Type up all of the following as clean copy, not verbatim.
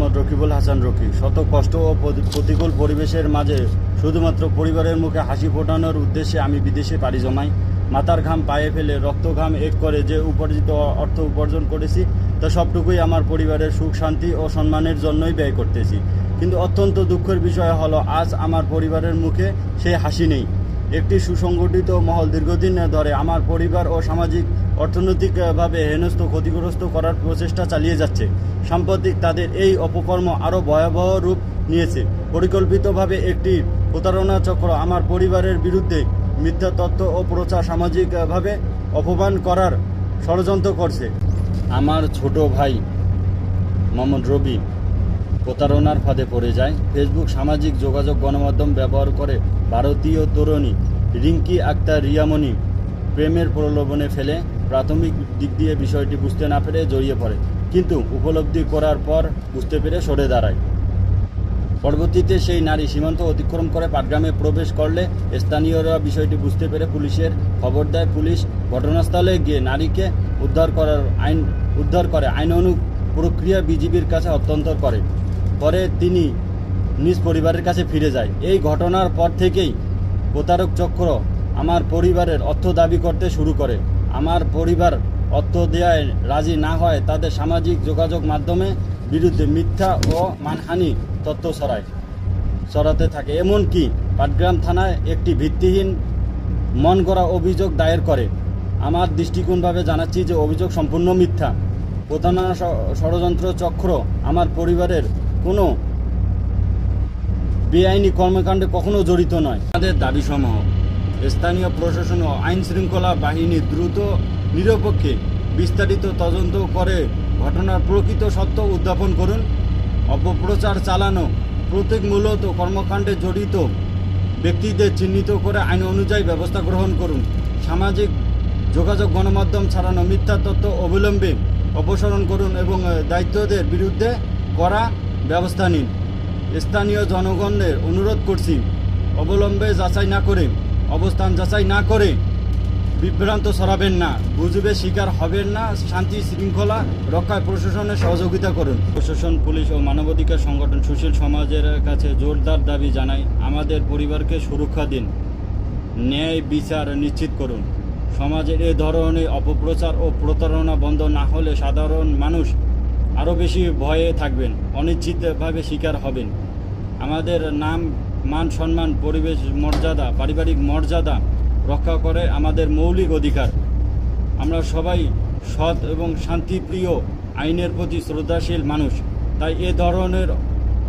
Mohammad Rakibul Hasan Rocky. শত কষ্ট ও প্রতিকূল পরিবেশের মাঝে শুধুমাত্র পরিবারের মুখে হাসি ফোটানোর উদ্দেশ্যে আমি বিদেশে পাড়ি জমাই। মাথার ঘাম পায়ে ফেলে রক্ত ঘাম এক করে যে উপার্জিত অর্থ উপার্জন করেছি তা সবটুকুই আমার পরিবারের সুখ শান্তি ও সম্মানের জন্যই ব্যয় করতেছি। কিন্তু অত্যন্ত দুঃখের বিষয় হলো আজ আমার পরিবারের মুখে সেই হাসি নেই। একটি সুসংগঠিত মহল দীর্ঘদিন ধরে আমার পরিবার ও সামাজিক অর্থনৈতিকভাবে হেনস্থ ক্ষতিগ্রস্ত করার প্রচেষ্টা চালিয়ে যাচ্ছে। সাম্প্রতিক তাদের এই অপকর্ম আরও ভয়াবহ রূপ নিয়েছে। পরিকল্পিতভাবে একটি প্রতারণা চক্র আমার পরিবারের বিরুদ্ধে মিথ্যা তথ্য ও প্রচার সামাজিকভাবে অপমান করার ষড়যন্ত্র করছে। আমার ছোট ভাই মোহাম্মদ রবি প্রতারণার ফাঁদে পড়ে যায়। ফেসবুক সামাজিক যোগাযোগ গণমাধ্যম ব্যবহার করে ভারতীয় তরুণী রিঙ্কি আক্তার রিয়ামণি প্রেমের প্রলোভনে ফেলে। প্রাথমিক দিক দিয়ে বিষয়টি বুঝতে না পেরে জড়িয়ে পড়ে, কিন্তু উপলব্ধি করার পর বুঝতে পেরে সরে দাঁড়ায়। পরবর্তীতে সেই নারী সীমান্ত অতিক্রম করে পাটগ্রামে প্রবেশ করলে স্থানীয়রা বিষয়টি বুঝতে পেরে পুলিশের খবর দেয়। পুলিশ ঘটনাস্থলে গিয়ে নারীকে উদ্ধার করে আইনানুগ প্রক্রিয়া বিজিবির কাছে হস্তান্তর করে। পরে তিনি নিজ পরিবারের কাছে ফিরে যায়। এই ঘটনার পর থেকেই প্রতারক চক্র আমার পরিবারের অর্থ দাবি করতে শুরু করে। আমার পরিবার অর্থ দেওয়ায় রাজি না হয় তাদের সামাজিক যোগাযোগ মাধ্যমে বিরুদ্ধে মিথ্যা ও মানহানি তথ্য ছড়াতে থাকে। এমনকি পাটগ্রাম থানায় একটি ভিত্তিহীন মন গড়া অভিযোগ দায়ের করে। আমার দৃষ্টিকোণভাবে জানাচ্ছি যে অভিযোগ সম্পূর্ণ মিথ্যা। প্রতারণা ষড়যন্ত্র চক্র আমার পরিবারের কোনো বেআইনি কর্মকাণ্ডে কখনো জড়িত নয়। আমাদের দাবিসমূহ স্থানীয় প্রশাসন ও আইন শৃঙ্খলা বাহিনী দ্রুত নিরপেক্ষে বিস্তারিত তদন্ত করে ঘটনার প্রকৃত সত্য উদ্যাপন করুন। অপপ্রচার চালানো প্রত্যেক মূলত কর্মকাণ্ডে জড়িত ব্যক্তিদের চিহ্নিত করে আইন অনুযায়ী ব্যবস্থা গ্রহণ করুন। সামাজিক যোগাযোগ গণমাধ্যম ছাড়ানো মিথ্যা তথ্য অবিলম্বে অপসারণ করুন এবং দায়িত্বদের বিরুদ্ধে কড়া ব্যবস্থা নিন। স্থানীয় জনগণের অনুরোধ করছি, অবলম্বে অবস্থান যাচাই না করে বিভ্রান্ত ছড়াবেন না, গুজবের শিকার হবেন না। শান্তি শৃঙ্খলা রক্ষায় প্রশাসনের সহযোগিতা করুন। প্রশাসন, পুলিশ ও মানবাধিকার সংগঠন সুশীল সমাজের কাছে জোরদার দাবি জানাই, আমাদের পরিবারকে সুরক্ষা দিন, ন্যায় বিচার নিশ্চিত করুন। সমাজের এ ধরনের অপপ্রচার ও প্রতারণা বন্ধ না হলে সাধারণ মানুষ আরও বেশি ভয়ে থাকবেন, অনিশ্চিতভাবে শিকার হবেন। আমাদের নাম, মান সম্মান, পরিবেশ মর্যাদা, পারিবারিক মর্যাদা রক্ষা করে আমাদের মৌলিক অধিকার। আমরা সবাই সৎ এবং শান্তিপ্রিয়, আইনের প্রতি শ্রদ্ধাশীল মানুষ। তাই এ ধরনের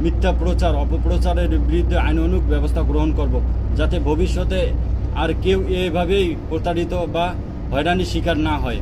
মিথ্যা প্রচার অপপ্রচারের বিরুদ্ধে আইনানুগ ব্যবস্থা গ্রহণ করব, যাতে ভবিষ্যতে আর কেউ এভাবেই প্রতারিত বা হয়রানির শিকার না হয়।